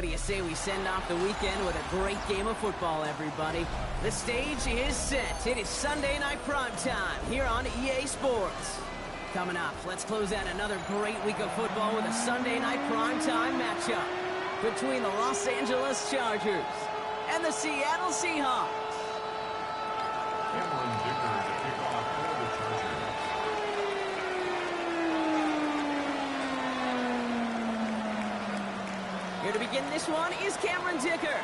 do you say we send off the weekend with a great game of football, everybody? The stage is set. It is Sunday night prime time here on EA Sports. Coming up, let's close out another great week of football with a Sunday night prime time matchup between the Los Angeles Chargers and the Seattle Seahawks. Here to begin this one is Cameron Dicker.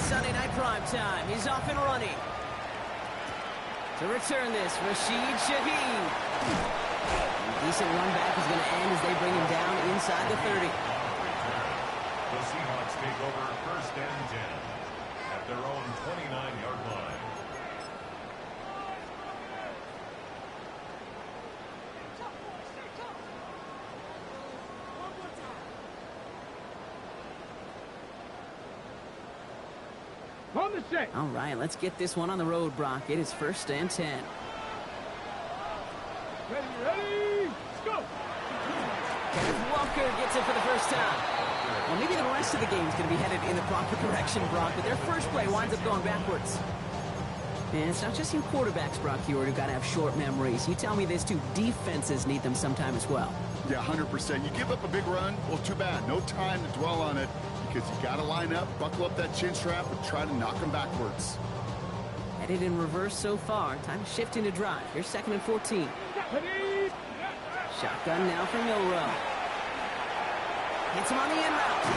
Sunday night prime time. He's off and running. To return this, Rashid Shaheed. Decent run back is going to end as they bring him down inside the 30. The Seahawks take over first and 10 at their own 29-yard line. All right, let's get this one on the road, Brock. It is first and 10. Ready, let's go! Kenneth Walker gets it for the first time. Well, maybe the rest of the game is going to be headed in the proper direction, Brock, but their first play winds up going backwards. And it's not just your quarterbacks, Brock Hewitt, who've got to have short memories. You tell me this too, defenses need them sometime as well. Yeah, 100%. You give up a big run, well, too bad. No time to dwell on it because you got to line up, buckle up that chin strap, and try to knock them backwards. Headed in reverse so far. Time to shift into drive. Here's second and 14. Shotgun now for Milrow. Hits him on the in route.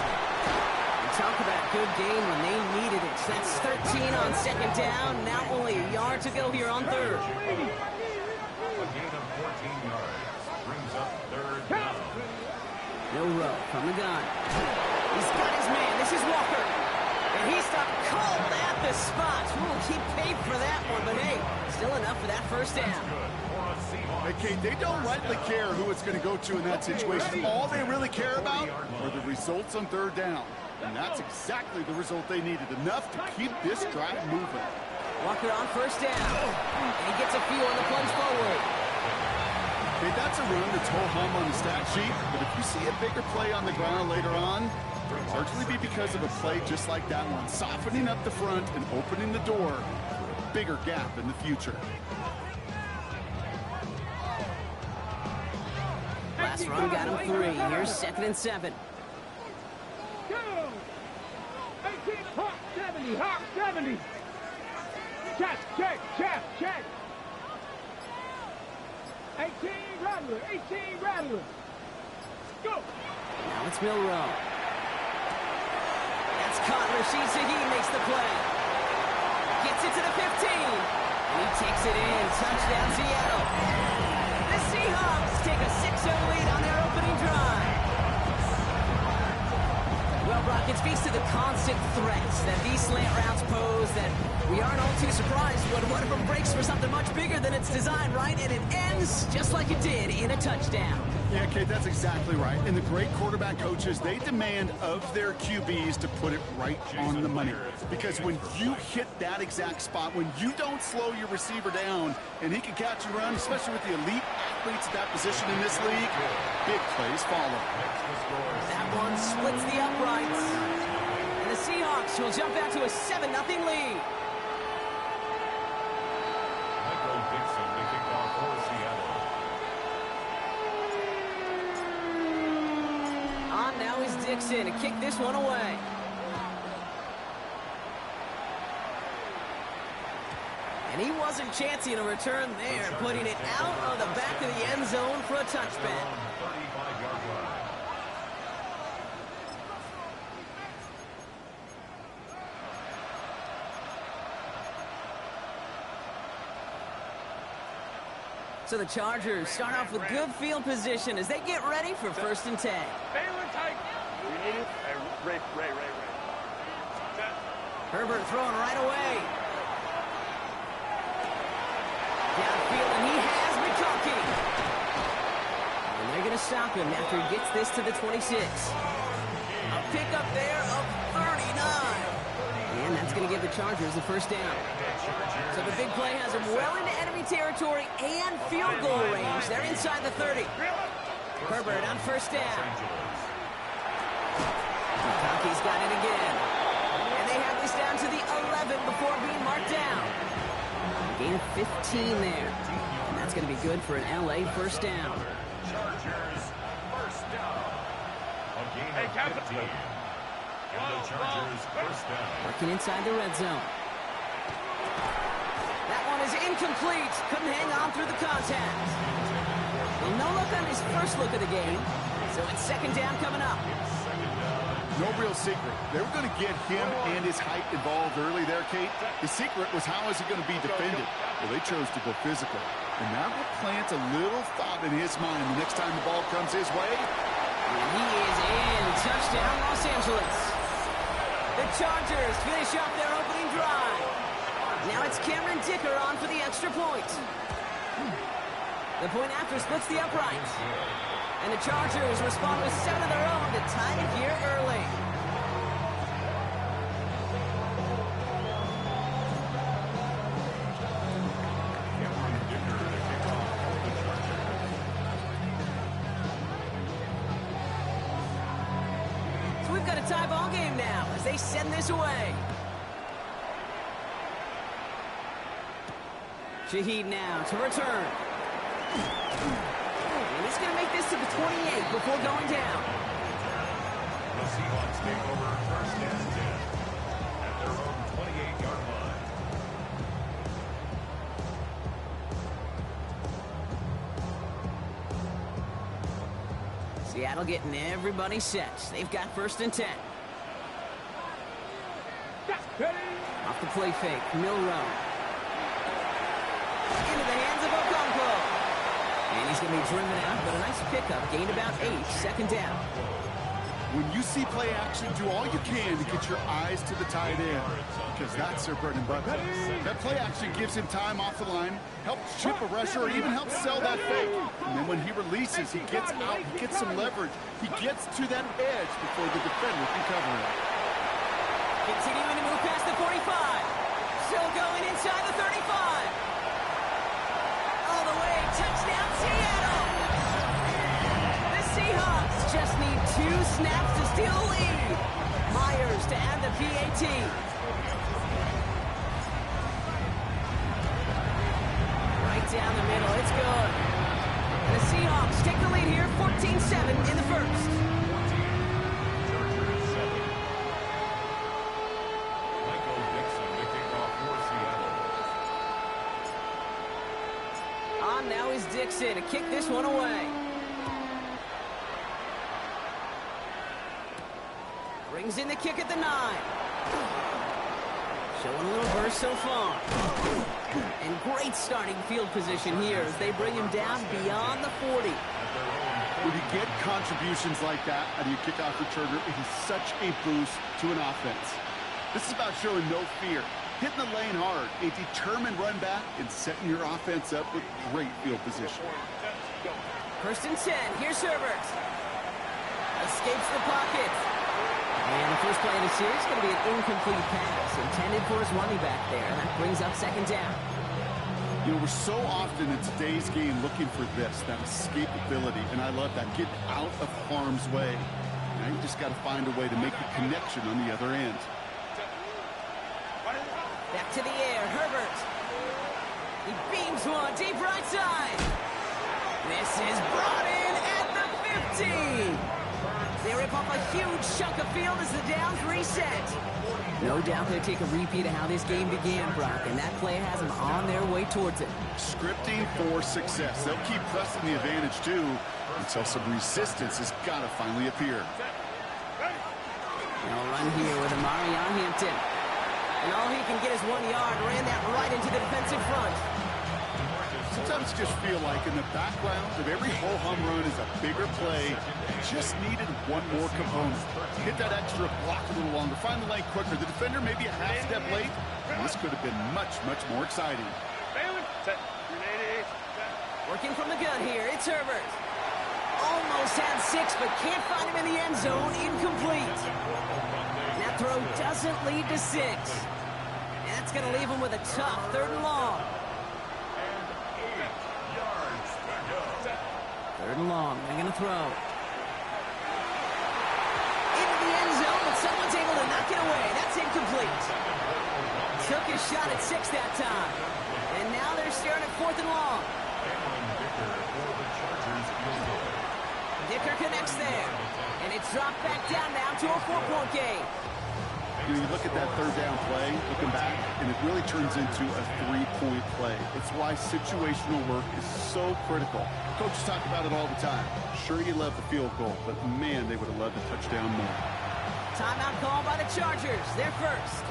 And talk about good game when they needed it. That's 13 on second down. Now only a yard to go here on third. A gain of 14 yards brings up third down. Milrow from the gun. He's got his man. This is Walker. And he stopped cold at the spot. Ooh, he paid for that one, but hey, still enough for that first down. Hey, Kate, they don't rightly care who it's going to go to in that situation. All they really care about are the results on third down. And that's exactly the result they needed. Enough to keep this drive moving. Walker on first down. And he gets a few on the plunge forward. Hey, that's a run that's ho-hum on the stat sheet. But if you see a bigger play on the ground later on, it'll largely be because of a play just like that one. Softening up the front and opening the door for a bigger gap in the future. Last run got him 3. Here's second and 7. Go! 18, Hawk 70, Hawk 70. Check. 18 Rattler. Go! Now it's Milrow. That's caught. Rashid Shaheed makes the play. Gets it to the 15. And he takes it in. Touchdown, Seattle. The Seahawks take a 6-0 lead on their opening drive. Well, Brock, it speaks to the constant threats that these slant routes pose that we aren't all too surprised when one of them breaks for something much bigger than its design, right? And it ends just like it did in a touchdown. Yeah, Kate, that's exactly right. And the great quarterback coaches, they demand of their QBs to put it right on the money. Because when you hit that exact spot, when you don't slow your receiver down, and he can catch and run, especially with the elite athletes at that position in this league, big plays follow. That one splits the uprights. And the Seahawks will jump out to a 7-0 lead. Michael Dixon to kick off for Seattle. On now is Dixon to kick this one away. And he wasn't chancing a return there, putting it out of the back of the end zone for a touchback. 35-yard line. So the Chargers start off with good field position as they get ready for first and 10. Herbert throwing right away. Downfield, and he has McConkey. And they're going to stop him after he gets this to the 26. A pickup there of 39. And that's going to give the Chargers the first down. So the big play has them well into enemy territory and field goal range. They're inside the 30. Herbert on first down. Kentucky's got it again. And they have this down to the 11 before being marked down. Gain of 15 there. And that's going to be good for an LA first down. Chargers first down. A gain of 15. And the Chargers first down. Working inside the red zone. That one is incomplete. Couldn't hang on through the contact. Well, no look on his first look of the game. So it's second down coming up. No real secret. They were going to get him and his height involved early there, Kate. The secret was how is he going to be defended? Well, they chose to go physical. And that will plant a little thought in his mind the next time the ball comes his way. And he is in. Touchdown, Los Angeles. The Chargers finish up their opening drive. Now it's Cameron Dicker on for the extra point. The point after splits the uprights. And the Chargers respond with 7 of their own to tie it here early. So we've got a tie ball game now as they send this away. Shaheed now to return. And he's going to make this to the 28 before going down. The Seahawks take over first and 10 at their own 28-yard line. Seattle getting everybody set. They've got first and 10. Off the play fake, Milrow. Into the hands of Okonkwo. And he's going to be driven out, but a nice pickup. Gained about 8, second down. When you see play action, do all you can to get your eyes to the tight end, because that's their bread and butter. That play action gives him time off the line, helps chip a rusher, or even helps sell that fake. And then when he releases, he gets out, he gets some leverage. He gets to that edge before the defender can cover it. Continuing to move past the 45. Still going inside the 35. All the way, touchdown Seattle! The Seahawks just need 2 snaps to steal the lead. Myers to add the PAT. Right down the middle, it's good. The Seahawks take the lead here, 14-7 in the first. Now is Dixon to kick this one away. Brings in the kick at the 9. Showing a little burst so far. And great starting field position here as they bring him down beyond the 40. When you get contributions like that out of your kickoff returner, it is such a boost to an offense. This is about showing no fear. Hitting the lane hard, a determined run back, and setting your offense up with great field position. First and 10, here's Herbert. Escapes the pocket. And the first play of the series is going to be an incomplete pass intended for his running back there. And that brings up second down. You know, we're so often in today's game looking for this, that escapability, and I love that. Get out of harm's way. Now you just got to find a way to make the connection on the other end. Back to the air, Herbert. He beams one deep right side. This is brought in at the 15. They rip off a huge chunk of field as the downs reset. No doubt they'll take a repeat of how this game began, Brock, and that play has them on their way towards it. Scripting for success. They'll keep pressing the advantage, too, until some resistance has got to finally appear. No run here with Amari on Hampton. And all he can get is 1 yard. Ran that right into the defensive front. Sometimes you just feel like in the background of every ho-hum run is a bigger play. Just needed one more component. Hit that extra block a little longer. Find the lane quicker. The defender may be a half step late. And this could have been much, much more exciting. Working from the gun here. It's Herbert. Almost had 6, but can't find him in the end zone. Incomplete. And that throw doesn't lead to 6. That's going to leave him with a tough 3rd and long. 3rd and long. They're going to throw. Into the end zone. Someone's able to knock it away. That's incomplete. Took his shot at 6 that time. And now they're staring at 4th and long. Dicker connects there. And it's dropped back down now to a 4-point game. You look at that 3rd down play, looking back, and it really turns into a 3-point play. It's why situational work is so critical. Coaches talk about it all the time. Sure, you love the field goal, but man, they would have loved a touchdown more. Timeout call by the Chargers. They're first.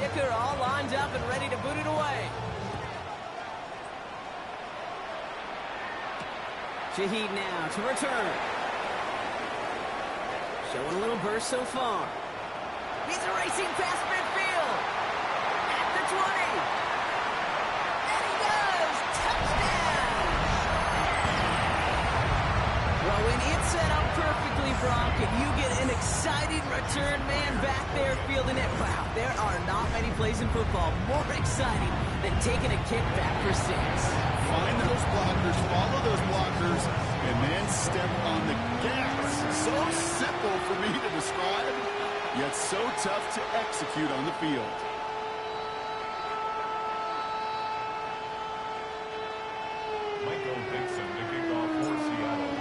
Dicker all lined up and ready to boot it away. Shaheed now to return. Showing a little burst so far. He's racing past midfield. At the 20. And he does. Touchdown. Well, when it's set up perfectly, Brock, and you get an exciting return man back there fielding it, wow, there are not many plays in football more exciting than taking a kick back for 6. Find those blockers, follow those blockers, and then step on the gas. So simple for me to describe, yet so tough to execute on the field. Michael Dixon to kick off for Seattle.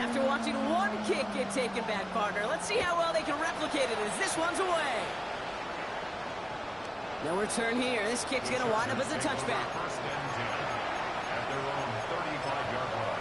After watching one kick get taken back, partner, let's see how well they can replicate it as this one's away. No return here. This kick's going to wind up as a touchback. First and 10 at their own 35-yard line.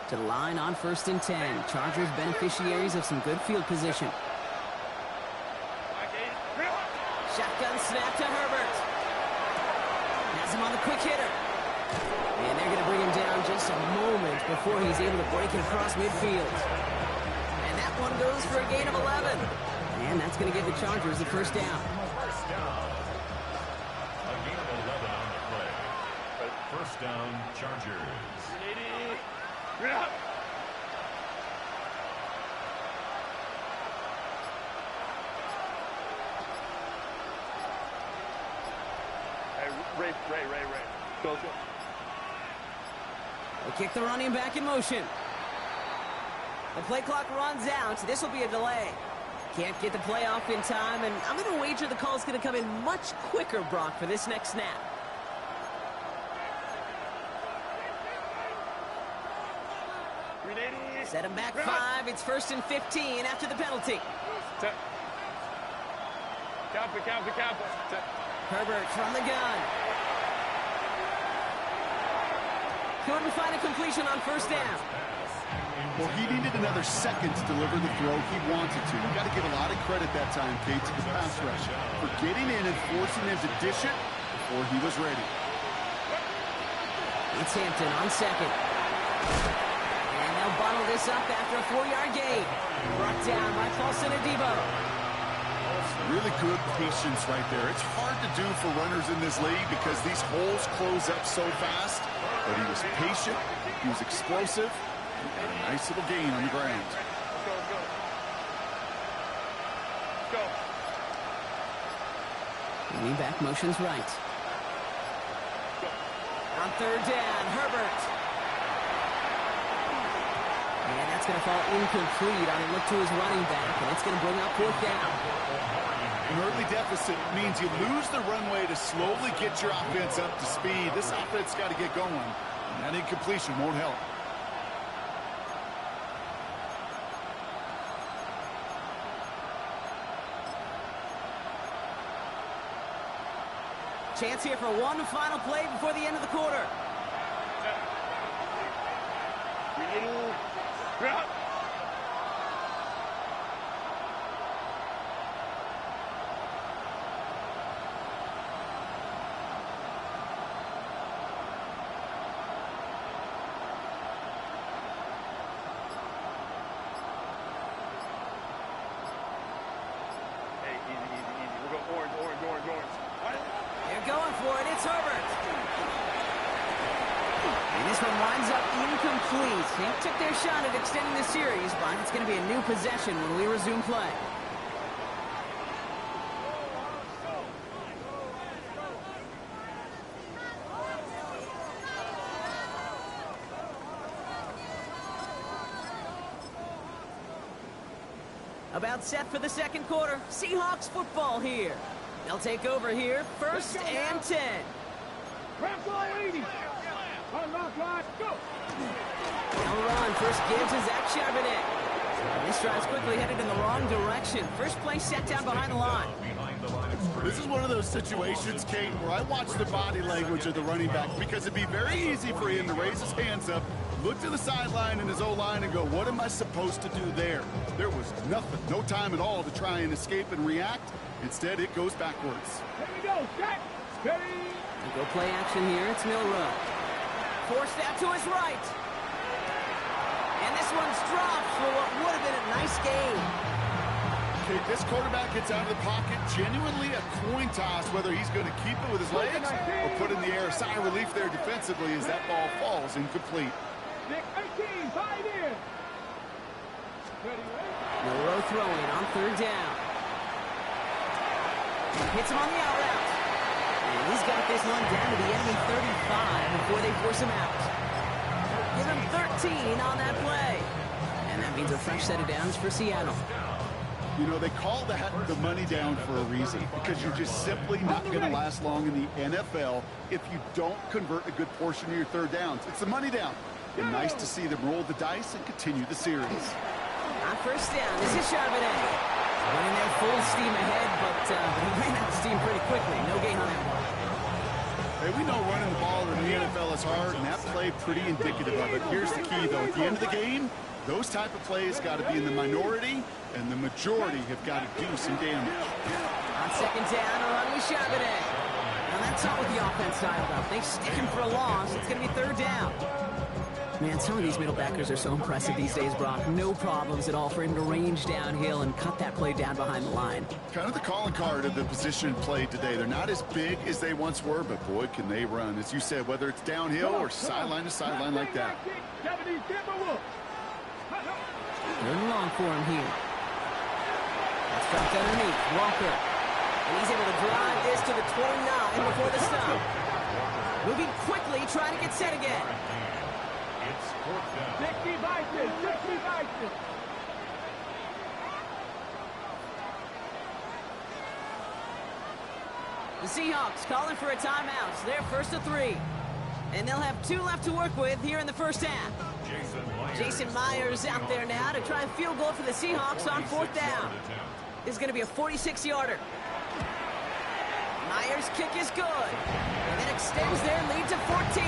To the line on 1st and 10. Chargers beneficiaries of some good field position. Shotgun snap to Herbert. Has him on the quick hitter. And they're going to bring him down just a moment before he's able to break it across midfield. And that one goes for a gain of 11. And that's going to give the Chargers the first down. First down. A gain of 11 on the play. First down, Chargers. Ray. Go. They kick the running back in motion. The play clock runs out. This will be a delay. Can't get the play off in time, and I'm going to wager the call's going to come in much quicker, Brock, for this next snap. Set him back 5. It's 1st and 15 after the penalty. Count. Herbert from the gun. Couldn't find a completion on 1st down. Well, he needed another second to deliver the throw he wanted to. You got to give a lot of credit that time, Kate, to the pass rush for getting in and forcing him to dish it before he was ready. It's Hampton on 2nd. And they'll bottle this up after a 4-yard gain. Brought down by Paulson Adebo. Really good patience right there. It's hard to do for runners in this league because these holes close up so fast. But he was patient, he was explosive, and got a nice little gain on the ground. Go. Running back motions right. On 3rd down, Herbert. And that's going to fall incomplete on a look to his running back, and it's going to bring up 4th down. An early deficit means you lose the runway to slowly get your offense up to speed. This offense got to get going, and that incompletion won't help. Chance here for one final play before the end of the quarter. Hey, easy. one winds up incomplete. They took their shot at extending the series, but it's going to be a new possession when we resume play. About set for the second quarter. Seahawks football here. They'll take over here, 1st and 10. They'll run. First gives to Zach Charbonnet. This drive's quickly headed in the wrong direction. First play set down behind the line. This is one of those situations, Kate, where I watch the body language of the running back because it'd be very easy for him to raise his hands up, look to the sideline in his O-line and go, what am I supposed to do there? There was nothing, no time at all to try and escape and react. Instead, it goes backwards. Here we go, set, steady. Go play action here. It's Milrow. Forced out to his right. And this one's dropped for what would have been a nice game. Okay, this quarterback gets out of the pocket, genuinely a coin toss, whether he's going to keep it with his legs or put in the air. Sigh of relief there defensively as that ball falls incomplete. 18, 5 in. Milrow throwing on 3rd down. Hits him on the out route. And he's got this one down to the enemy 35 before they force him out. Give him 13 on that play. And that means a fresh set of downs for Seattle. You know, they call that the money down for a reason, because you're just simply not going to last long in the NFL if you don't convert a good portion of your 3rd downs. It's the money down. And nice to see them roll the dice and continue the series. On 1st down, this is Charbonnet. Running there full steam ahead, but he ran out of steam pretty quickly. No gain on that one. Hey, we know running the ball in the NFL is hard, and that play pretty indicative of it. Here's the key, though. At the end of the game, those type of plays got to be in the minority, and the majority have got to do some damage. On 2nd down, a run with Charbonnet. Now that's not what the offense dialed up. They stick him for a loss. It's going to be 3rd down. Man, some of these middle backers are so impressive these days, Brock. No problems at all for him to range downhill and cut that play down behind the line. Kind of the calling card of the position played today. They're not as big as they once were, but boy, can they run. As you said, whether it's downhill or sideline to sideline like that. 3rd and long for him here. That's dropped underneath. Walker. And he's able to drive this to the 29 before the stop. Moving quickly, trying to get set again. It's 4th down. 60 Vikings. The Seahawks calling for a timeout. So they're 1st and 3. And they'll have 2 left to work with here in the 1st half. Jason Myers out there now to try a field goal for the Seahawks on 4th down. This is going to be a 46-yarder. Myers' kick is good. And that extends their lead to 14.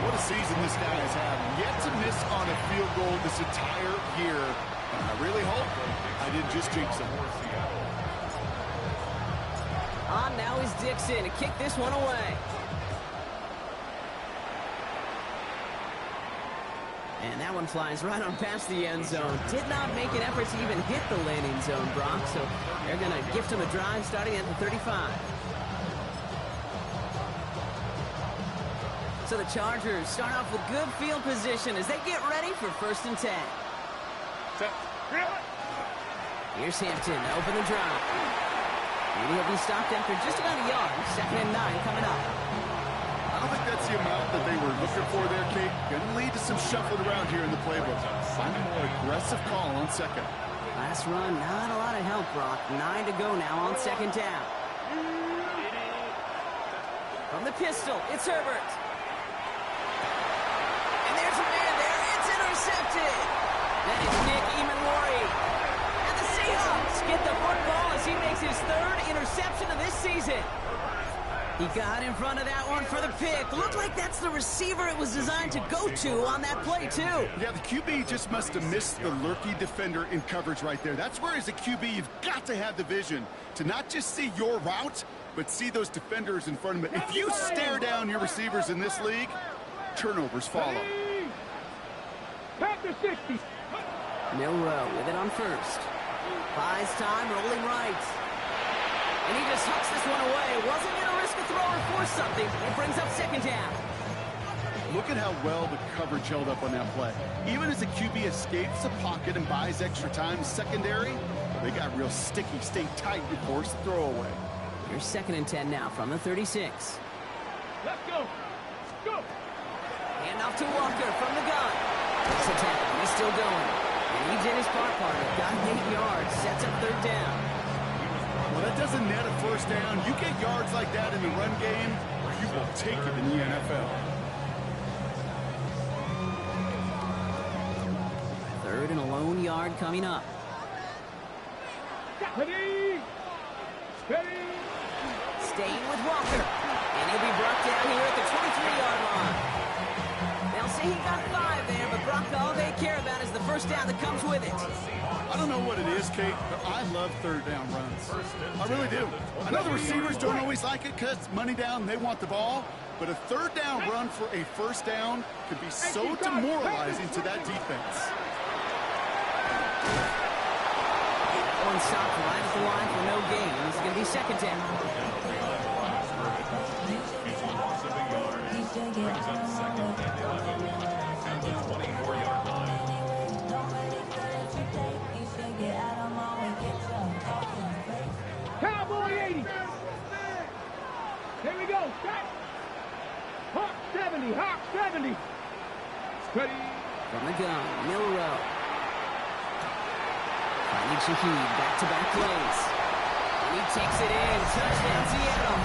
What a season this guy has had. Yet to miss on a field goal this entire year. And I really hope I didn't just jinx him. On now is Dixon to kick this one away. And that one flies right on past the end zone. Did not make an effort to even hit the landing zone, Brock. So they're going to gift him a drive starting at the 35. So the Chargers start off with good field position as they get ready for 1st and 10. Here's Hampton to open the drive. And he'll be stopped after just about a yard. 2nd and 9 coming up. I don't think that's the amount that they were looking for there, Kate. Going to lead to some shuffling around here in the playbook. Find a more aggressive call on 2nd. Last run, not a lot of help, Brock. 9 to go now on 2nd down. From the pistol, it's Herbert. And there's a man there. It's intercepted. That is Nick Emanwari. And the Seahawks get the football as he makes his 3rd interception of this season. He got in front of that one for the pick. Looked like that's the receiver it was designed to go to on that play, too. Yeah, the QB just must have missed the lurky defender in coverage right there. That's where, as a QB, you've got to have the vision to not just see your route, but see those defenders in front of it. If you stare down your receivers in this league, turnovers follow. Back to 60. Milrow with it on 1st. Buys time, rolling right. And he just hucks this one away. Wasn't going to risk a throw or force something. It brings up 2nd down. Look at how well the coverage held up on that play. Even as the QB escapes the pocket and buys extra time secondary, they got real sticky, stay tight, and force the throwaway. Here's 2nd and 10 now from the 36. Let's go. Go. Hand off to Walker from the gun. It's a tackle. He's still going. And he did his part. Got 8 yards. Sets up 3rd down. Well, that doesn't net a first down. You get yards like that in the run game, you will take it in the NFL. 3rd and a lone yard coming up. Ready. Ready. Staying with Walker. And he'll be brought down here at the 23-yard line. They'll say he got 5 there, but Brock, all they care about is the first down that comes with it. I don't know what it is, Kate, but I love 3rd down runs. I really do. I know the receivers don't always like it because money down, they want the ball. But a 3rd down run for a first down could be so demoralizing to that defense. One stop right at the line for no gain. It's going to be 2nd down. Brings up 2nd and 11 at the 24-yard line. Cowboy 80. Here we go. Set. Hawk 70. Hawk 70. Ready. From the gun, Milrow. Finding Shaheed, back-to-back plays. And he takes it in. Touchdown, Seattle.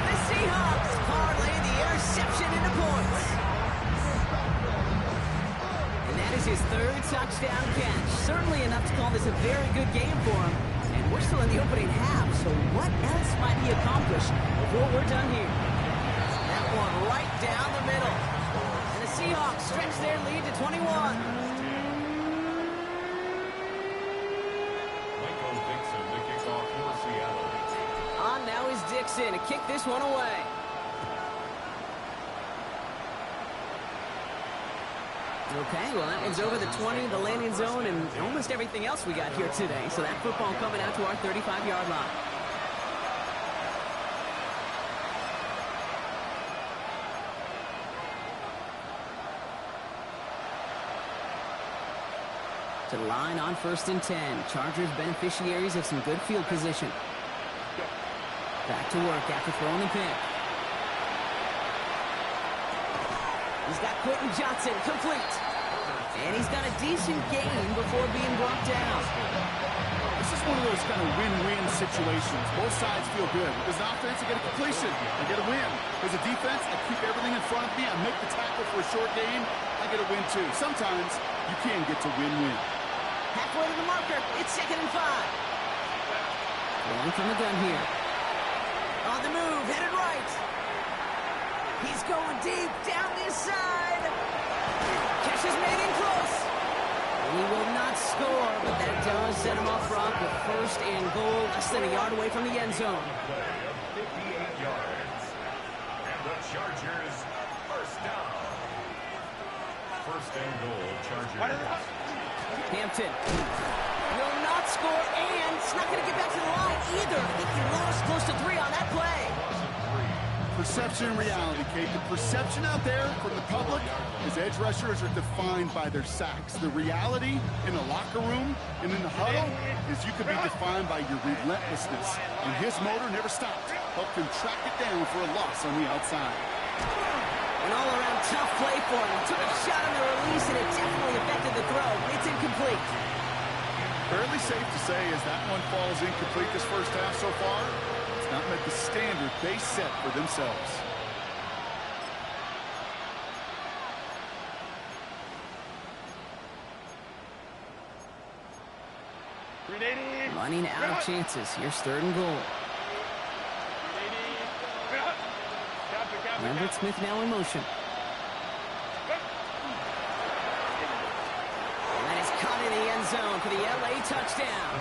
The Seahawks parlay the interception into points. And that is his 3rd touchdown catch. Certainly enough to call this a very good game for him. And we're still in the opening half, so what else might he accomplish before we're done here? That one right down the middle. And the Seahawks stretch their lead to 21. On now is Dixon to kick this one away. Okay, well, that one's over the 20, the landing zone, and almost everything else we got here today. So that football coming out to our 35-yard line. To the line on 1st and 10. Chargers beneficiaries of some good field position. Back to work after throwing the pick. He's got Quentin Johnson complete. And he's got a decent gain before being brought down. This is one of those kind of win-win situations. Both sides feel good. As an offense, I get a completion. I get a win. As a defense, I keep everything in front of me. I make the tackle for a short gain. I get a win, too. Sometimes you can get to win-win. Halfway to the marker. It's 2nd and 5. Rolling from the gun here. On the move, headed right. He's going deep down this side. Catch is made in close. And he will not score, but that does set him off Brock with 1st and goal, less than a yard away from the end zone. 58 yards. And the Chargers, 1st down. 1st and goal, Chargers. Hampton will not score, and it's not going to get back to the line either. I think he lost close to 3 on that play. Perception and reality, Kate. The perception out there from the public is edge rushers are defined by their sacks. The reality in the locker room and in the huddle is you could be defined by your relentlessness. And his motor never stopped. Helped him track it down for a loss on the outside. An all-around tough play for him. Took a shot on the release, and it definitely affected the throw. It's incomplete. Fairly safe to say as that one falls incomplete this first half so far, it's not met the standard they set for themselves. Running out of chances. Here's 3rd and goal. Lambert Smith now in motion. And that is caught in the end zone for the LA touchdown.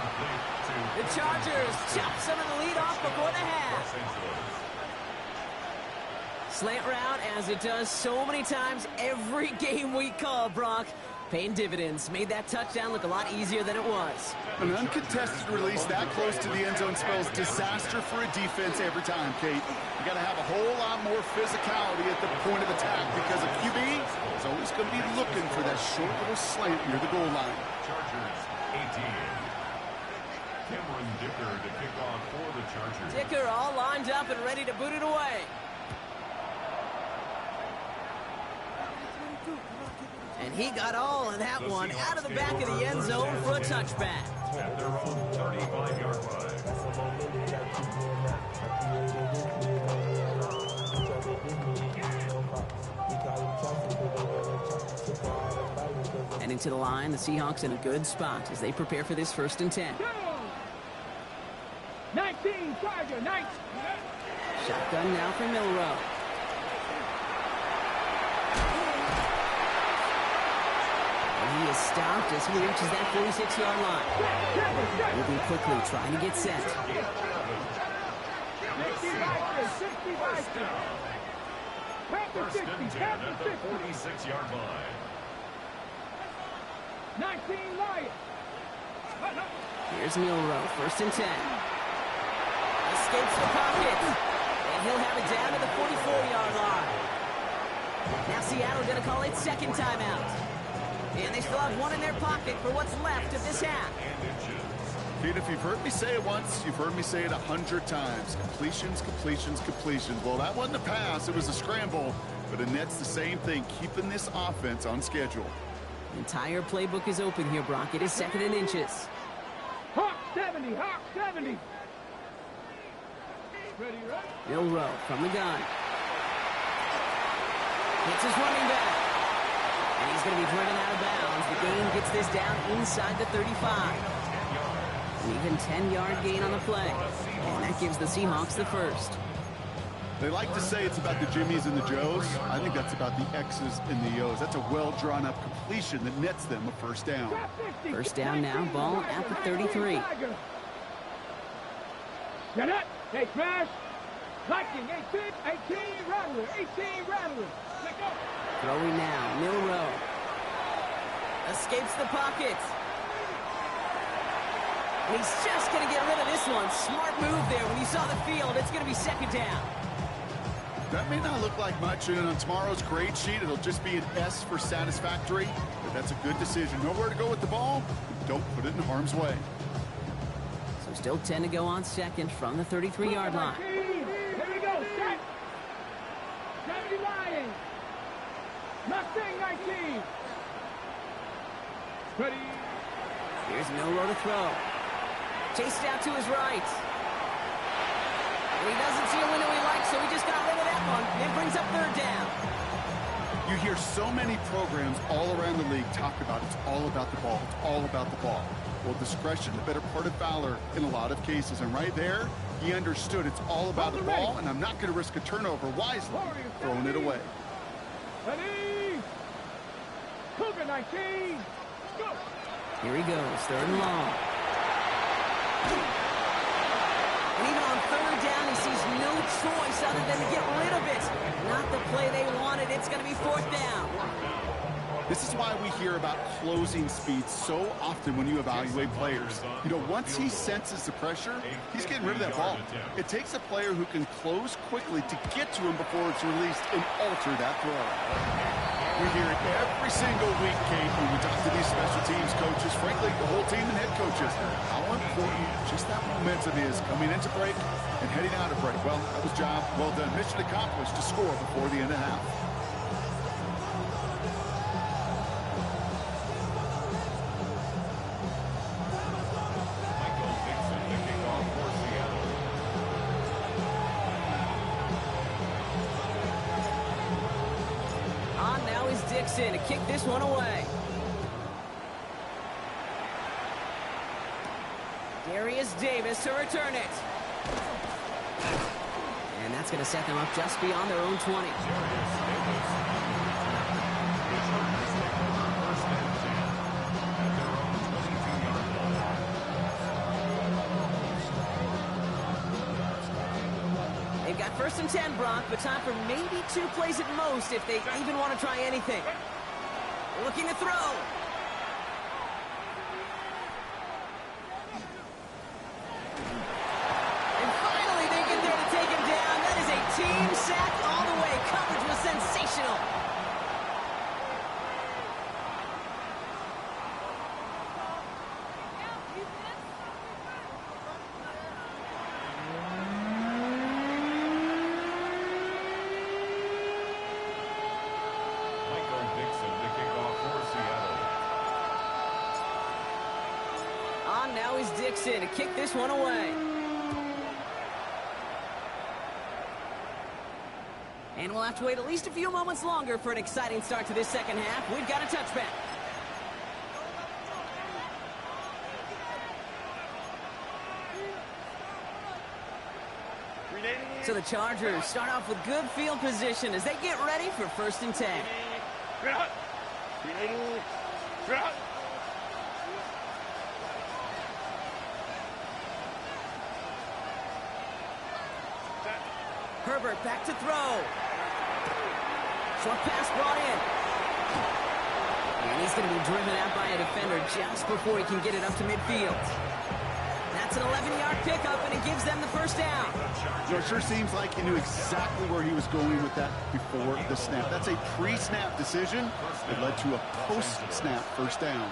The Chargers chop some of the lead off before the half. slant route, as it does so many times every game we call, Brock. Paying dividends. Made that touchdown look a lot easier than it was. An uncontested release that close to the end zone spells disaster for a defense every time, Kate. You got to have a whole lot more physicality at the point of attack because a QB is always going to be looking for that short little slant near the goal line. Chargers 18. Cameron Dicker to kick off for the Chargers. Dicker all lined up and ready to boot it away. And he got all of that one out of the back of the end zone for a touchback. At their own 35-yard line. Heading to the line, the Seahawks in a good spot as they prepare for this 1st and 10. 19, Charger, 19. Shotgun now for Milrow. He is stopped as he reaches that 46-yard line. Moving quickly, trying to get set. First and 10 at the 46-yard line. 19 Lions. Here's Milrow, 1st and 10. Escapes the pocket. And he'll have it down to the 44-yard line. Now Seattle going to call it 2nd timeout. And they still have one in their pocket for what's left of this half. Pete, if you've heard me say it once, you've heard me say it 100 times. Completions, completions, completions. Well, that wasn't a pass. It was a scramble. But Annette's the same thing, keeping this offense on schedule. The entire playbook is open here, Brock. It is 2nd and inches. Hawk 70, Hawk 70. Ready, right? Milrow from the gun. Hits his running back. And he's going to be driven out of bounds. The gain gets this down inside the 35. An even 10-yard gain on the play. And that gives the Seahawks the 1st. They like to say it's about the Jimmies and the Joes. I think that's about the X's and the O's. That's a well-drawn-up completion that nets them a 1st down. 1st down now, ball at the 33. Get it. Hey, Crash. Lightning, 18, Rattler, 18, Rattler. Let go. Throwing now, Milrow. Escapes the pocket. And he's just going to get rid of this one. Smart move there. When you saw the field, it's going to be 2nd down. That may not look like much, and on tomorrow's grade sheet, it'll just be an S for satisfactory, but that's a good decision. Nowhere to go with the ball, don't put it in harm's way. So still 10 to go on 2nd from the 33-yard line. Here we go, set. 70 Lions. Mustang 19. Ready. Here's Milrow to throw. Chased out to his right. And he doesn't see a window he likes, so he just got rid of that one. It brings up 3rd down. You hear so many programs all around the league talk about it's all about the ball. It's all about the ball. Well, discretion, the better part of valor in a lot of cases. And right there, he understood it's all about the ball, and I'm not going to risk a turnover wisely, throwing it away. Ready. Cougar 19. Go. Here he goes, 3rd and long. And even on 3rd down, he sees no choice other than to get rid of it. Not the play they wanted. It's going to be 4th down. This is why we hear about closing speed so often when you evaluate players. You know, once he senses the pressure, he's getting rid of that ball. It takes a player who can close quickly to get to him before it's released and alter that throw. We hear it every single week, Kate, when we talk to these special teams coaches, frankly, the whole team and head coaches, how important just that momentum is coming into break and heading out of break. Well, that was job well done. Mission accomplished to score before the end of half. To kick this one away. Darius Davis to return it. And that's going to set them up just beyond their own 20. They've got First and 10, Brock, but time for maybe 2 plays at most if they even want to try anything. Looking to throw. And finally, they get there to take him down. That is a team sack all the way. Coverage was sensational. Now is Dixon to kick this one away. And we'll have to wait at least a few moments longer for an exciting start to this second half. We've got a touchback. So the Chargers start off with good field position as they get ready for first and 10. Herbert back to throw. Short pass brought in. And he's going to be driven out by a defender just before he can get it up to midfield. That's an 11-yard pickup, and it gives them the first down. You know, it sure seems like he knew exactly where he was going with that before the snap. That's a pre-snap decision that led to a post-snap first down.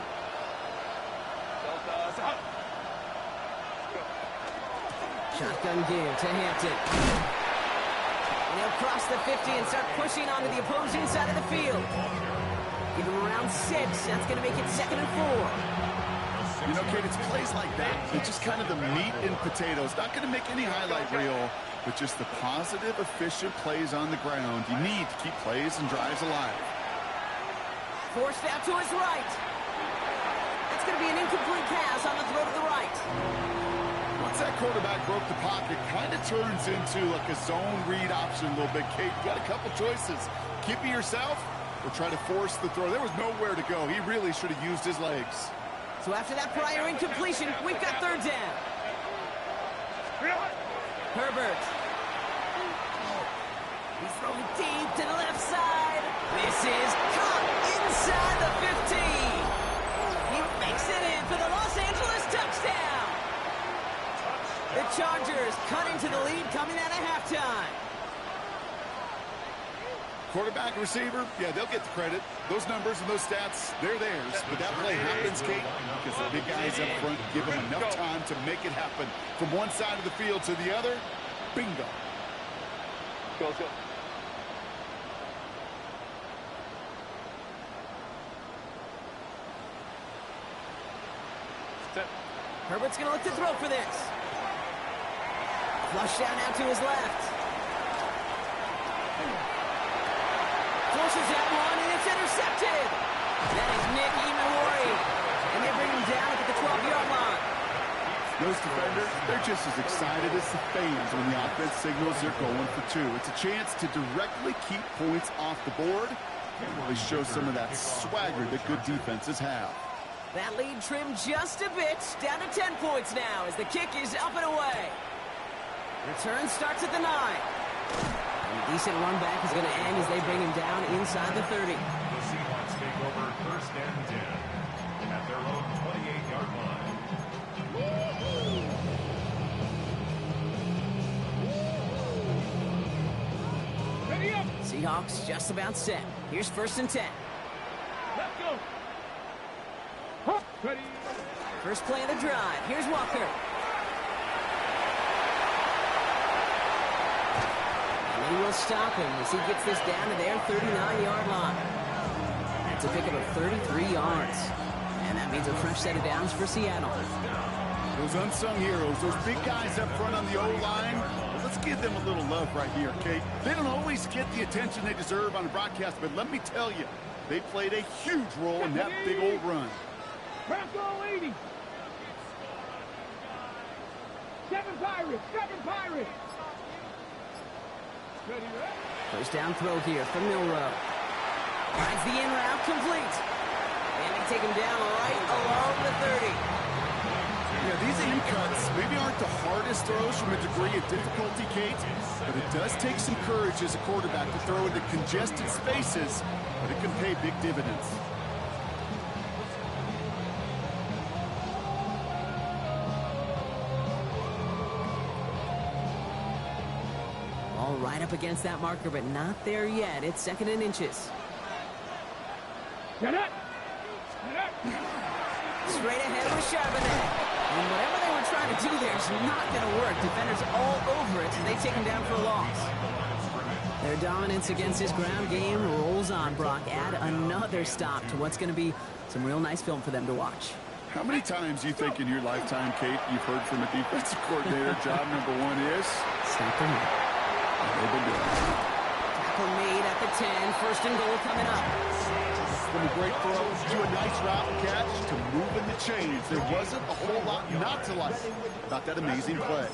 Shotgun give to Hampton. And he'll cross the 50 and start pushing onto the opposing side of the field. Give him around 6. That's going to make it 2nd and 4. You know, Kate, it's plays like that. It's just kind of the meat and potatoes. Not going to make any highlight reel, but just the positive, efficient plays on the ground. You need to keep plays and drives alive. Forced out to his right. That's going to be an incomplete pass on the throw to the right. Once that quarterback broke the pocket, kind of turns into like a zone read option a little bit, Kate. You got a couple choices. Keep it yourself or try to force the throw. There was nowhere to go. He really should have used his legs. So after that prior incompletion, we've got third down. Herbert. He's throwing deep to the left side. This is caught inside the 15. He makes it in for the Los Angeles touchdown. The Chargers cutting to the lead coming out of halftime. Quarterback and receiver, yeah, they'll get the credit. Those numbers and those stats, they're theirs. But that play happens, Kate, because the big guys up front give them enough time to make it happen. From one side of the field to the other, bingo. Go, go. Herbert's going to look to throw for this. Flush down out to his left. Forces that one, and it's intercepted. That is Nick Imawari. And they bring him down at the 12-yard line. Those defenders, they're just as excited as the fans when the offense signals they're going for 2. It's a chance to directly keep points off the board. And really show some of that swagger that good defenses have. That lead trimmed just a bit, down to 10 points now as the kick is up and away. Return starts at the 9. And a decent run back is going to end as they bring him down inside the 30. The Seahawks take over first and 10 at their own 28-yard line. Ready up. Seahawks just about set. Here's first and 10. Let's go. Huh. Ready. First play of the drive. Here's Walker. And he will stop him as he gets this down to their 39-yard line. That's a pickup of 33 yards. And that means a fresh set of downs for Seattle. Those unsung heroes, those big guys up front on the O-line, let's give them a little love right here, Kate. They don't always get the attention they deserve on the broadcast, but let me tell you, they played a huge role in that big old run. Bronco 80. 7 Pirates. 7 Pirates. Ready, ready. First down throw here from Milrow. Finds the in route complete. And they take him down right along the 30. Yeah, these in cuts maybe aren't the hardest throws from a degree of difficulty, Kate, but it does take some courage as a quarterback to throw into congested spaces, but it can pay big dividends. All right up against that marker, but not there yet. It's 2nd and inches. Get it! Straight ahead with Charbonnet. And whatever they were trying to do there is not going to work. Defenders all over it, so they take him down for a loss. Their dominance against his ground game rolls on, Brock. Add another stop to what's going to be some real nice film for them to watch. How many times do you think in your lifetime, Kate, you've heard from a defensive coordinator, job number 1 is? Stop them. They've been doing it. Tackle made at the 10. 1st and goal coming up. From a great throw to a nice route catch to moving the chains. There wasn't a whole lot not to like about that amazing play.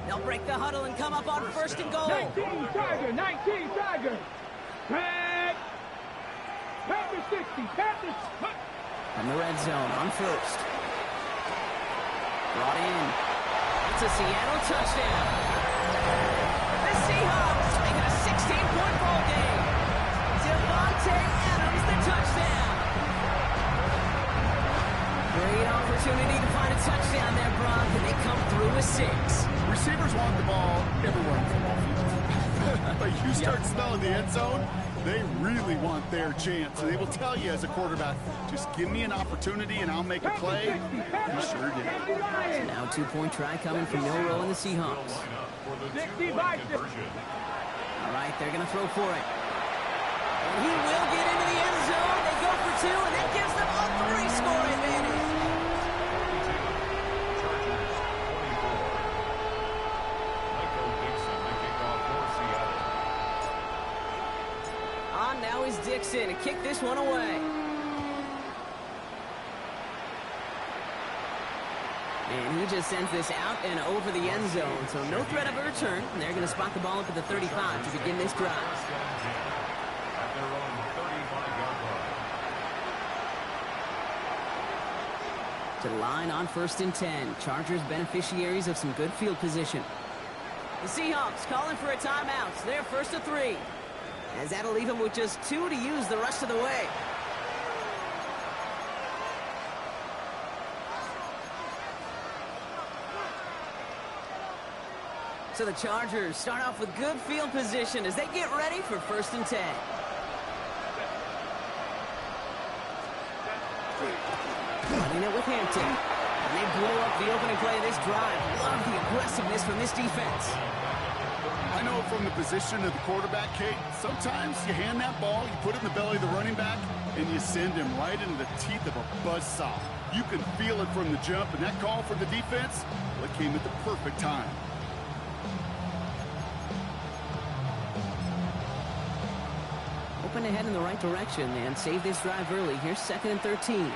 They'll break the huddle and come up on 1st and goal. 19 Tiger, 19 Tiger. Panther 60, Panther. From the red zone on 1st. Brought in. It's a Seattle touchdown. The Seahawks make it a 16-point ball game. Devontae Adams, the touchdown. Great opportunity to find a touchdown there, Brock, and they come through with 6. Receivers want the ball everywhere in football field. But you start smelling the end zone, they really want their chance. So they will tell you as a quarterback, just give me an opportunity and I'll make a play. He sure did. So now 2-point try coming from Milroe and the Seahawks. 60 by 60. All right, they're going to throw for it. And he will get into the end zone. They go for 2, and that gives them a 3-score advantage. On now is Dixon to kick this one away. And he just sends this out and over the end zone, so no threat of a return. And they're going to spot the ball up at the 35 to begin this drive. To the line on 1st and 10. Chargers beneficiaries of some good field position. The Seahawks calling for a timeout. They're 1st and 3. As that'll leave them with just 2 to use the rest of the way. So the Chargers start off with good field position as they get ready for 1st and 10. Running it with Hampton. And they blow up the opening play of this drive. Love the aggressiveness from this defense. I know from the position of the quarterback, Kate, sometimes you hand that ball, you put it in the belly of the running back, and you send him right into the teeth of a buzzsaw. You can feel it from the jump, and that call for the defense, well, it came at the perfect time. Open ahead in the right direction and save this drive early. Here's 2nd and 13.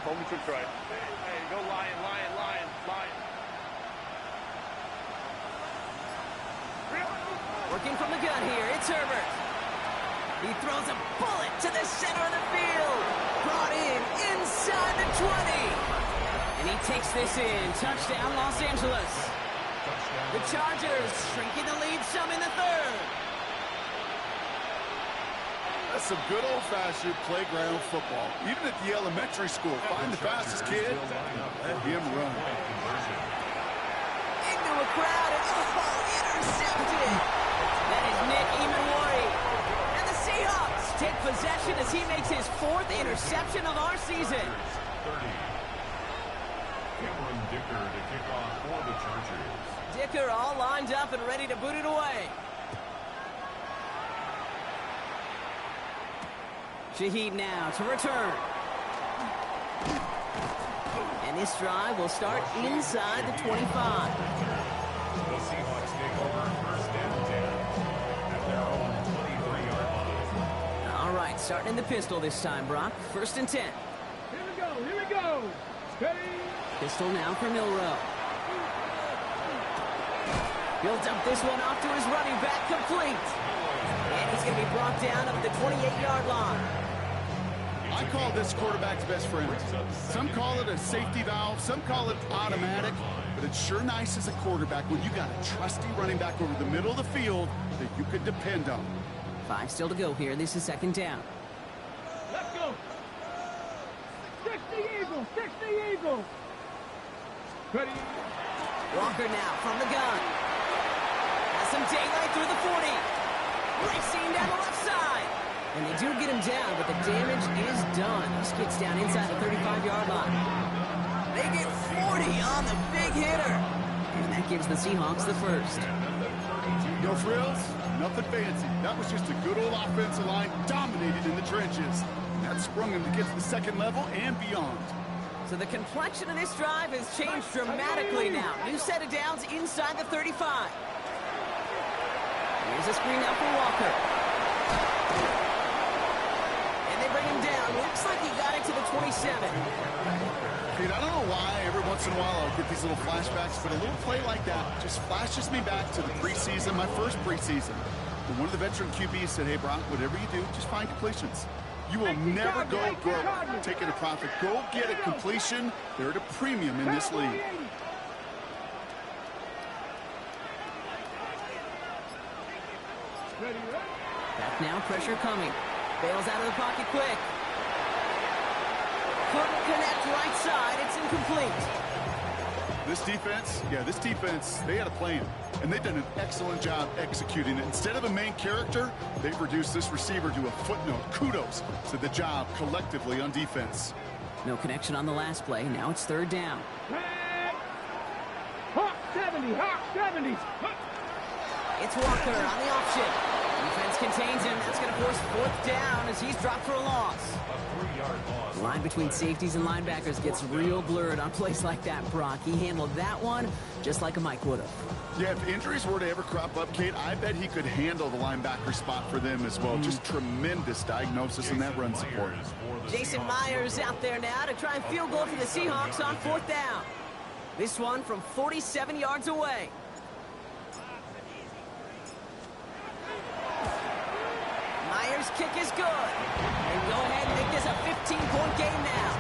Hold me to try. Hey, go Lion, Lion, Lion, Lion. Working from the gun here, it's Herbert. He throws a bullet to the center of the field. Brought in inside the 20. And he takes this in. Touchdown, Los Angeles. The Chargers shrinking the lead some in the 3rd. That's some good old-fashioned playground football. Even at the elementary school, find the fastest kid, let him run. Into a crowd and intercepted. That is Nick Emanwari. And the Seahawks take possession as he makes his 4th interception of our season. Dicker to kick off for the Chargers. Dicker all lined up and ready to boot it away. Shaheed now to return. And this drive will start inside the 25. The Seahawks take over 1st and 10 at their own 23-yard line. All right, starting in the pistol this time, Brock. 1st and 10. Here we go, here we go. Steady. Pistol now for Milroe. Built up this one off to his running back, complete. And he's going to be brought down up at the 28-yard line. I call this quarterback's best friend. Some call it a safety valve, some call it automatic, but it's sure nice as a quarterback when you got a trusty running back over the middle of the field that you could depend on. 5 still to go here. This is second down. Let's go. 60 Eagles, 60 Eagles. Ready. Walker now from the gun. Has some daylight through the 40. Racing down the left side. And they do get him down, but the damage is done. He skids down inside the 35-yard line. They get 40 on the big hitter. And that gives the Seahawks the first. No frills, nothing fancy. That was just a good old offensive line dominated in the trenches. That sprung him to get to the second level and beyond. So the complexion of this drive has changed dramatically now. New set of downs inside the 35. Here's a screen now for Walker. And they bring him down. Looks like he got it to the 27. Dude, I don't know why every once in a while I'll get these little flashbacks, but a little play like that just flashes me back to the preseason, my first preseason. When one of the veteran QBs said, hey, Brock, whatever you do, just find completions. You will never go broke taking a profit. Go get a completion. They're at a premium in this league. Back now, pressure coming. Bails out of the pocket quick. Couldn't connect right side. It's incomplete. This defense, they had a plan, and they've done an excellent job executing it. Instead of a main character, they've reduced this receiver to a footnote. Kudos to the job collectively on defense. No connection on the last play. Now it's third down. Hawk 70, Hawk 70. It's Walker on the option. Defense contains him. That's going to force fourth down as he's dropped for a loss. The line between safeties and linebackers gets real blurred on plays like that, Brock. He handled that one just like a Mike would have. Yeah, if injuries were to ever crop up, Kate, I bet he could handle the linebacker spot for them as well. Just tremendous diagnosis in that run support. Jason Myers out there now to try and field goal for the Seahawks on fourth down. This one from 47 yards away. Myers' kick is good. And go ahead and make this a 15-point game now.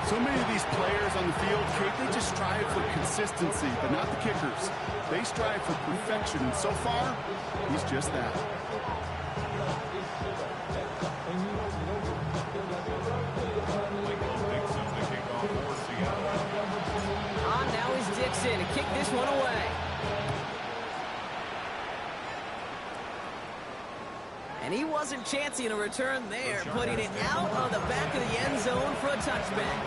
So many of these players on the field, Kate, they just strive for consistency, but not the kickers. They strive for perfection, and so far, he's just that. On now is Dixon to kick this one away. And he wasn't chancing a return there, putting it out of the back of the end zone for a touchback.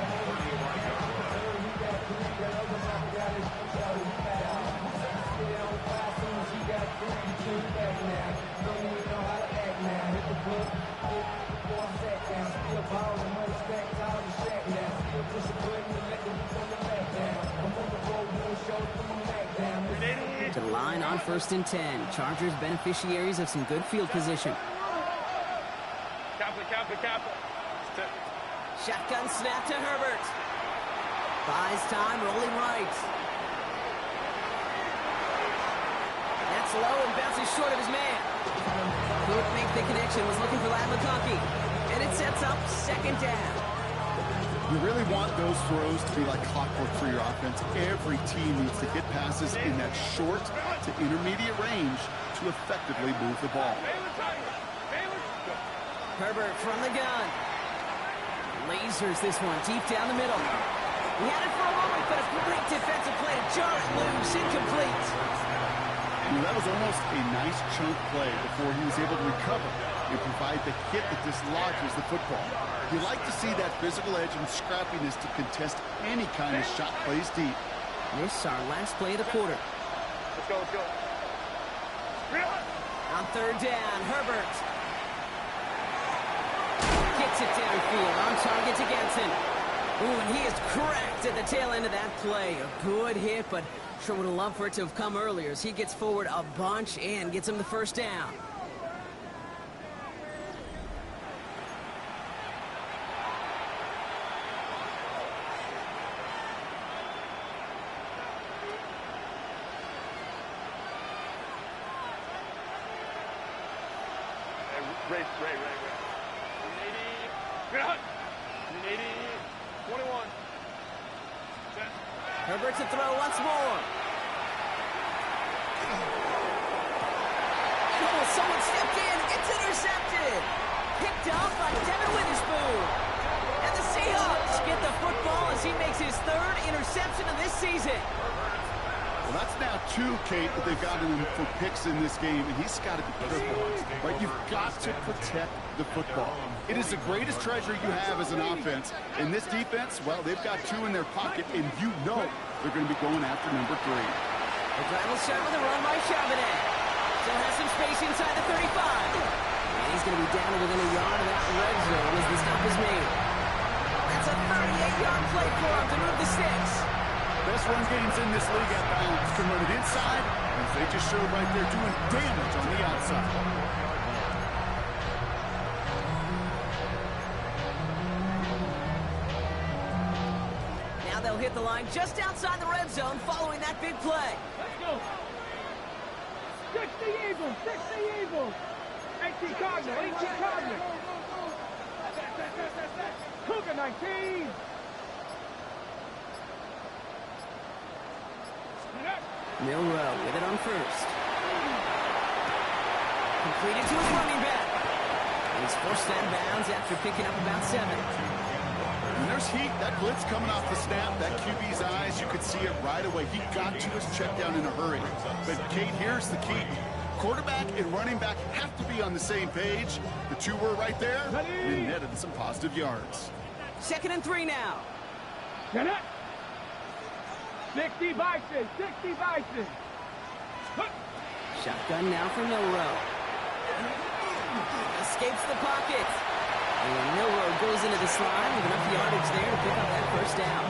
To the line on 1st and 10. Chargers beneficiaries of some good field position. Kappa. Shotgun snap to Herbert. Buys time, rolling right. That's low and bounces short of his man. Couldn't make the connection, was looking for Lad McConkey. And it sets up second down. You really want those throws to be like clockwork for your offense. Every team needs to hit passes in that short to intermediate range to effectively move the ball. Herbert from the gun. Lasers this one deep down the middle. He had it for a moment, but a great defensive play to jar it loose, incomplete. That was almost a nice chunk play before he was able to recover and provide the hit that dislodges the football. You like to see that physical edge and scrappiness to contest any kind of shot plays deep. This is our last play of the quarter. Let's go. On third down, Herbert. Gets it downfield, on target to Ganson. Ooh, and he is cracked at the tail end of that play. A good hit, but sure would have loved for it to have come earlier as he gets forward a bunch and gets him the first down. Ray. Get out. 80, 21. Set. Herbert to throw once more. Oh, someone stepped in. It's intercepted. Picked up by Devin Witherspoon. And the Seahawks get the football as he makes his third interception of this season. Well, that's now 2, Kate, that they've gotten him for picks in this game, and he's got to be careful. Right? You've got to protect the football. It is the greatest treasure you have as an offense. In this defense, well, they've got 2 in their pocket, and you know they're going to be going after number 3. The drive will start with a run by Charbonnet. Still has some space inside the 35. And he's going to be down to within a yard of that red zone as the stop is made. That's a 38-yard play for him to move the sticks. Best run games in this league at bounds can run it inside, as they just showed right there doing damage on the outside. Now they'll hit the line just outside the red zone following that big play. Let's go. 60 Eagles, 60 Eagles. 18 Cardinal, 18 Cardinal. Cougar 19. Milrow with it on first. Completed to his running back. And he's forced out of bounds after picking up about 7. When there's heat, that blitz coming off the snap, that QB's eyes, you could see it right away. He got to his check down in a hurry. But, Kate, here's the key. Quarterback and running back have to be on the same page. The 2 were right there, and it netted some positive yards. 2nd and 3 now. Get it. 60 Bison, 60 Bison. Shotgun now for Milrow. Escapes the pocket. And Milrow goes into the slide with enough yardage there to pick up that first down.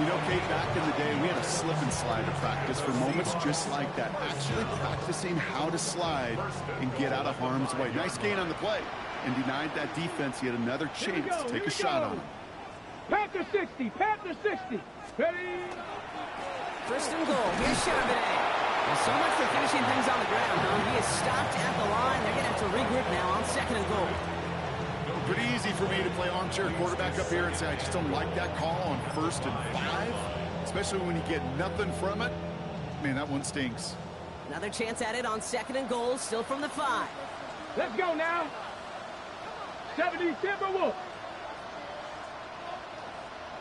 You know, Kate, back in the day, we had a slip and slide to practice for moments just like that. Actually practicing how to slide and get out of harm's way. Nice gain on the play. And denied that defense yet another chance to take a shot on him. Panther 60, Panther 60. Ready? 1st and goal. Here's Charbonnet. Well, so much for finishing things on the ground, huh? He is stopped at the line. They're going to have to regroup now on 2nd and goal. Pretty easy for me to play armchair quarterback up here and say I just don't like that call on 1st and 5, especially when you get nothing from it. Man, that one stings. Another chance at it on 2nd and goal, still from the 5. Let's go now. 70 Timberwolves.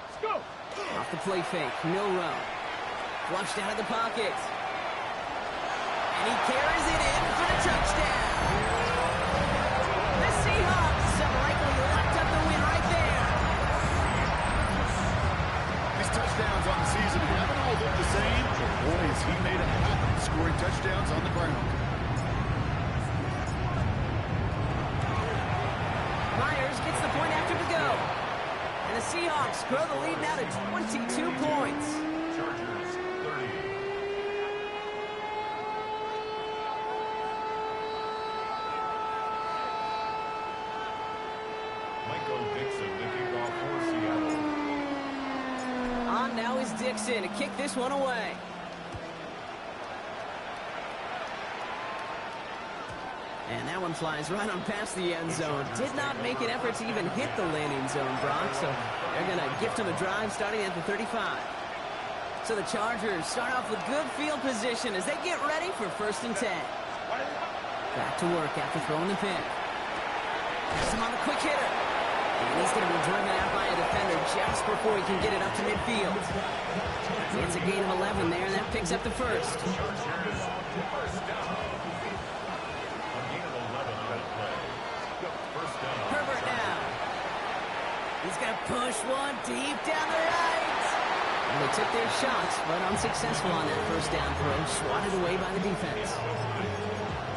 Let's go. Off the play fake, Milrow. Flushed out of the pocket. And he carries it in for the touchdown. The Seahawks have likely locked up the win right there. These touchdowns on the season haven't all looked the same. Boy, has he made it happen, scoring touchdowns on the ground. Myers gets the point after to go. And the Seahawks grow the lead now to 22 points. Chargers 30. Michael Dixon to kick off for Seattle. On now is Dixon to kick this one away. And that one flies right on past the end zone. Did not make an effort to even hit the landing zone, Brock. So they're going to gift him a drive starting at the 35. So the Chargers start off with good field position as they get ready for 1st and 10. Back to work after throwing the pick. Here's him on the quick hitter. And he's going to be driven out by a defender just before he can get it up to midfield. It's a gain of 11 there, and that picks up the first. Herbert now. He's going to push one deep down the right. And they took their shots, but unsuccessful on that 1st down throw, swatted away by the defense.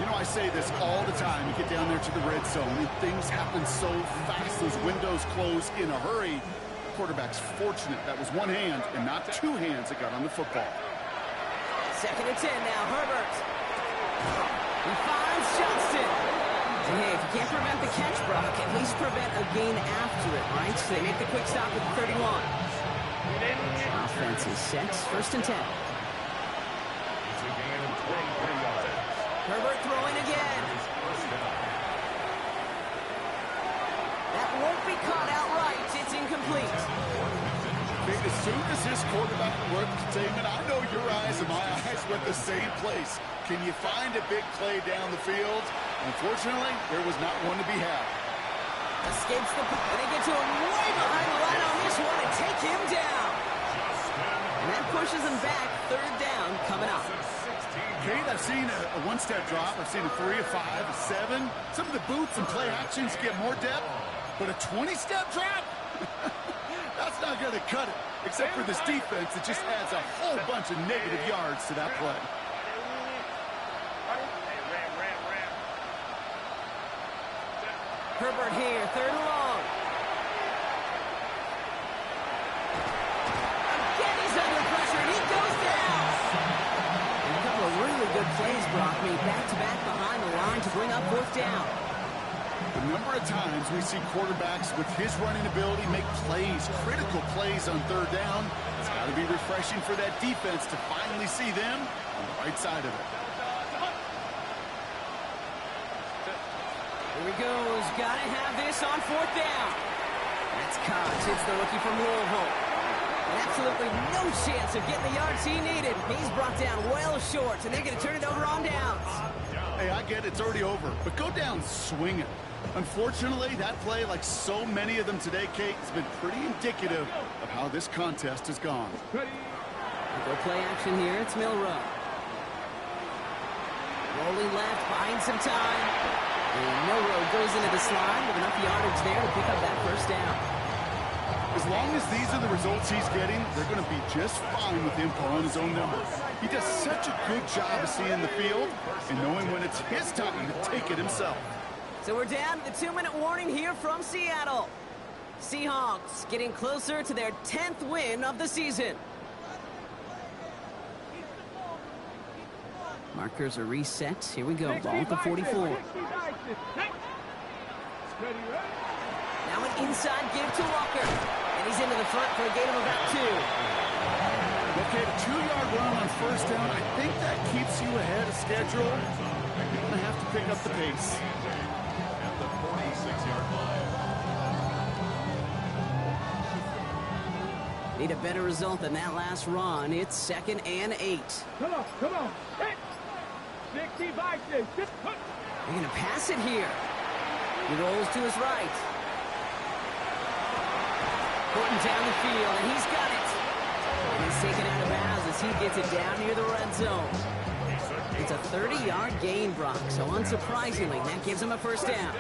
You know, I say this all the time. You get down there to the red zone, and things happen so fast. Those windows close in a hurry. The quarterback's fortunate that was one hand and not 2 hands that got on the football. 2nd and 10 now, Herbert. He finds Johnston. And hey, if you can't prevent the catch, Brock, at least prevent a gain after it, right? So they make the quick stop at the 31. Offense is set. 1st and 10. It's a gain of 23 yards. Herbert throwing again. That won't be caught outright. It's incomplete. As soon as his quarterback worked containment, I know your eyes and my eyes went the same place. Can you find a big play down the field? Unfortunately, there was not one to be had. Escapes the... And they get to him way behind the line on this one and take him down. And that pushes him back. Third down coming up. Kate, I've seen a one-step drop. I've seen a 3, a 5, a 7. Some of the boots and play actions get more depth, but a 20-step drop? That's not going to cut it, except for this defense that just adds a whole bunch of negative yards to that play. Herbert here, third and long. Again, he's under pressure, and he goes down. And a couple of really good plays, Brock, made back-to-back behind the line to bring up fourth down. The number of times we see quarterbacks with his running ability make plays, critical plays on third down, it's got to be refreshing for that defense to finally see them on the right side of it. Here he goes. Got to have this on fourth down. That's Cox. It's the rookie from Louisville. And absolutely no chance of getting the yards he needed. He's brought down well short, and they're going to turn it over on downs. Hey, I get it. It's already over. But go down swinging. Unfortunately, that play, like so many of them today, Kate, has been pretty indicative of how this contest has gone. Go play action here. It's Milrow. Rolling left, buying some time. And Milrow goes into the slide with enough yardage there to pick up that first down. As long as these are the results he's getting, they're going to be just fine with him calling his own number. He does such a good job of seeing the field and knowing when it's his time to take it himself. So we're down to the 2-minute warning here from Seattle. Seahawks getting closer to their 10th win of the season. Markers are reset. Here we go. Ball at the 44. Now an inside give to Walker. And he's into the front for a gain of about 2. Okay, a 2-yard run on first down. I think that keeps you ahead of schedule. You're going to have to pick up the pace. At the 46-yard line. Need a better result than that last run. It's 2nd and 8. Come on. Hey. 65. They're going to pass it here. He rolls to his right. Putting down the field, and he's got it. And he's taken out of bounds as he gets it down near the red zone. It's a 30-yard gain, Brock, so unsurprisingly, that gives him a first down.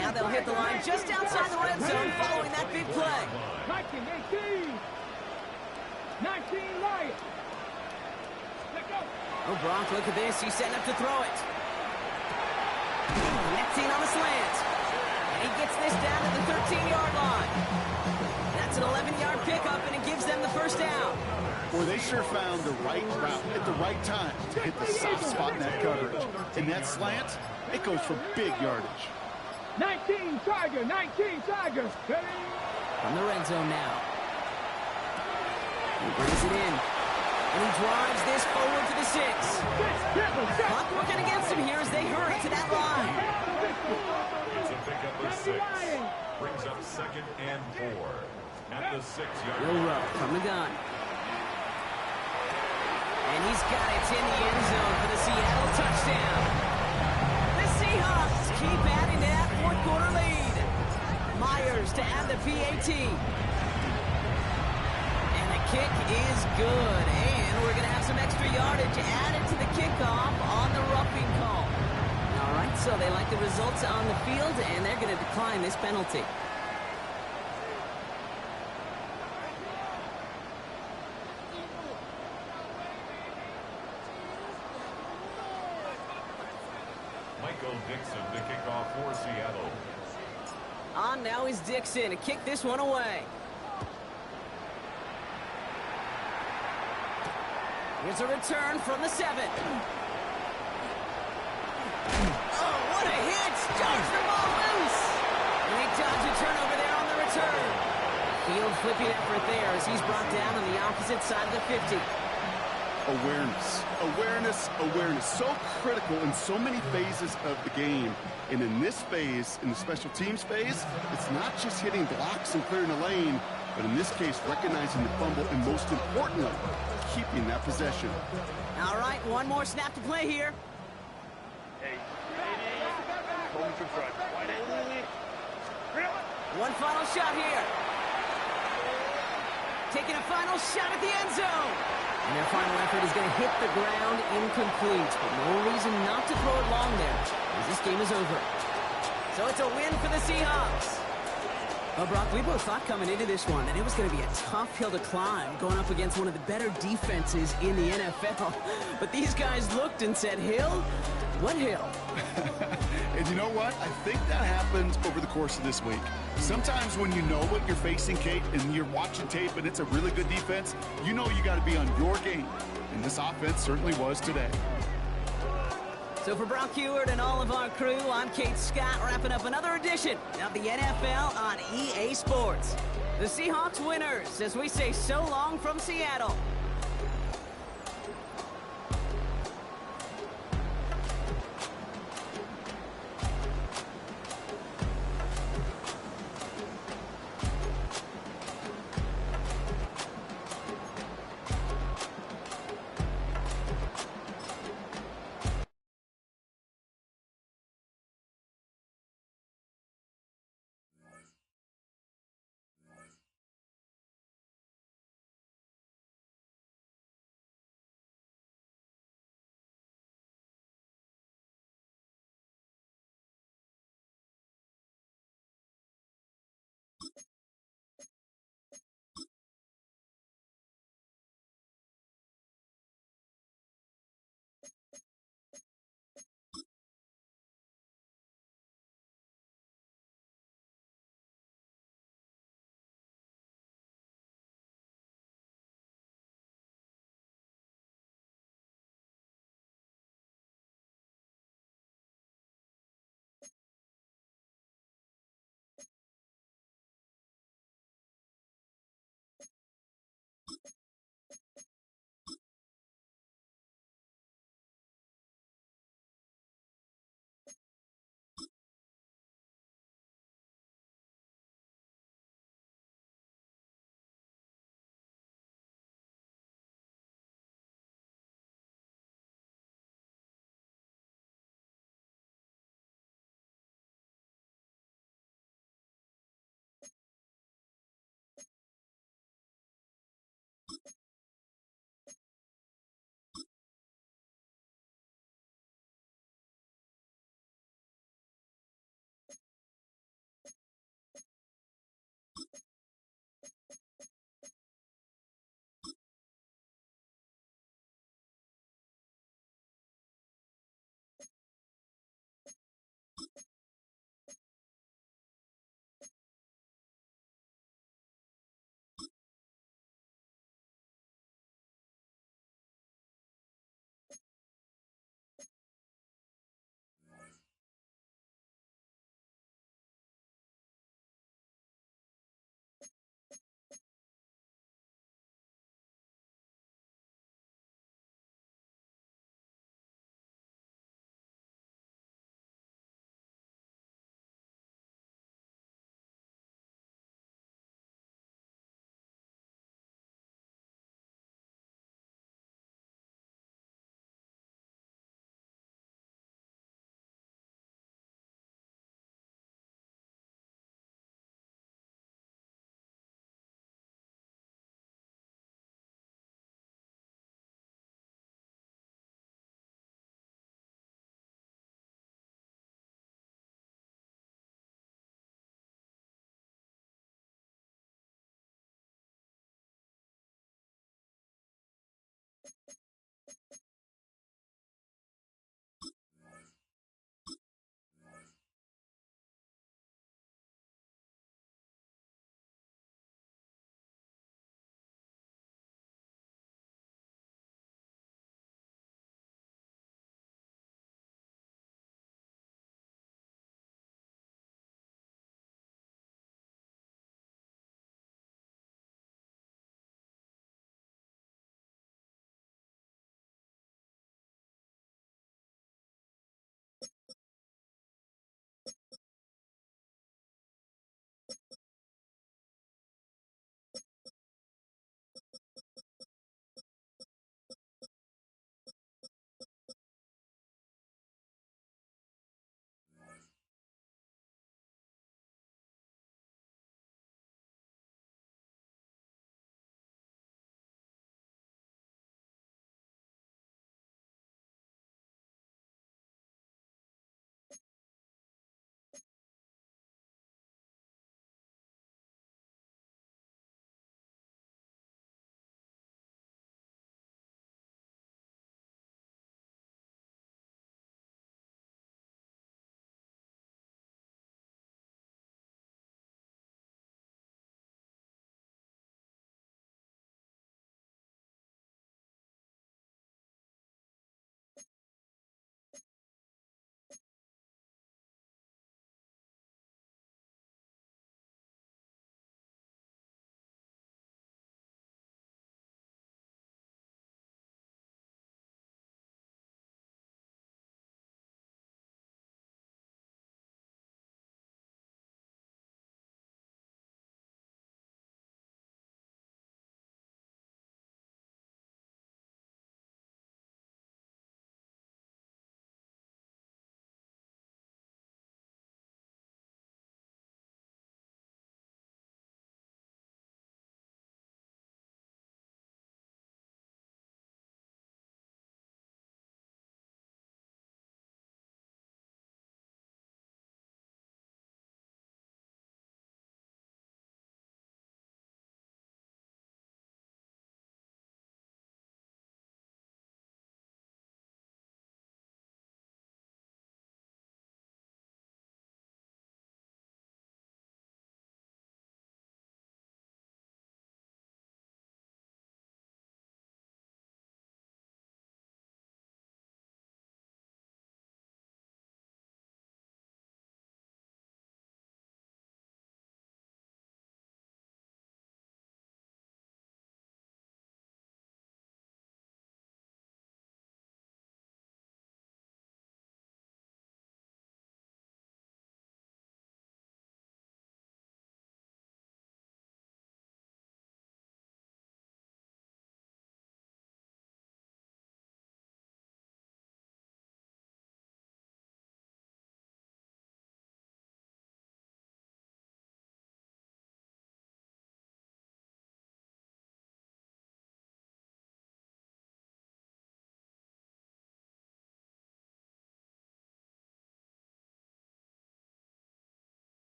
Now they'll hit the line just outside the red zone following that big play. 19, 19, right. Oh, Brock, look at this. He's setting up to throw it. 19 on the slant. And he gets this down to the 13-yard line. That's an 11-yard pickup, and it gives them the first down. Boy, they sure found the right route at the right time to hit the soft spot in that coverage. And that slant, it goes for big yardage. 19 Tiger. From the red zone now. He brings it in. And he drives this forward to the 6. Clock working against him here as they hurry to that line. It's a pickup of 6. Brings up 2nd and 4. At the 6-yard line. Milrow from the gun. And he's got it in the end zone for the Seattle touchdown. The Seahawks keep adding to that fourth-quarter lead. Myers to add the PAT. And the kick is good. And we're going to have some extra yardage added to the kickoff on the roughing call. All right, so they like the results on the field, and they're going to decline this penalty. Dixon to kick off for Seattle. On now is Dixon to kick this one away. Here's a return from the 7. Oh, what a hit! Dodge the ball loose! And they dodge a turnover there on the return. Field flipping effort there as he's brought down on the opposite side of the 50. Awareness, awareness, awareness. So critical in so many phases of the game. And in this phase, in the special teams phase, it's not just hitting blocks and clearing a lane, but in this case, recognizing the fumble and most importantly, keeping that possession. All right, one more snap to play here. Hey, hold me to try. One final shot here. Taking a final shot at the end zone. And their final effort is going to hit the ground incomplete. But no reason not to throw it long there, as this game is over. So it's a win for the Seahawks. Well, Brock, we both thought coming into this one that it was going to be a tough hill to climb, going up against one of the better defenses in the NFL. But these guys looked and said, hill? What hill? And you know what? I think that happened over the course of this week. Sometimes when you know what you're facing, Kate, and you're watching tape and it's a really good defense, you know you got to be on your game. And this offense certainly was today. So for Brock Heward and all of our crew, I'm Kate Scott, wrapping up another edition of the NFL on EA Sports. The Seahawks winners, as we say so long from Seattle.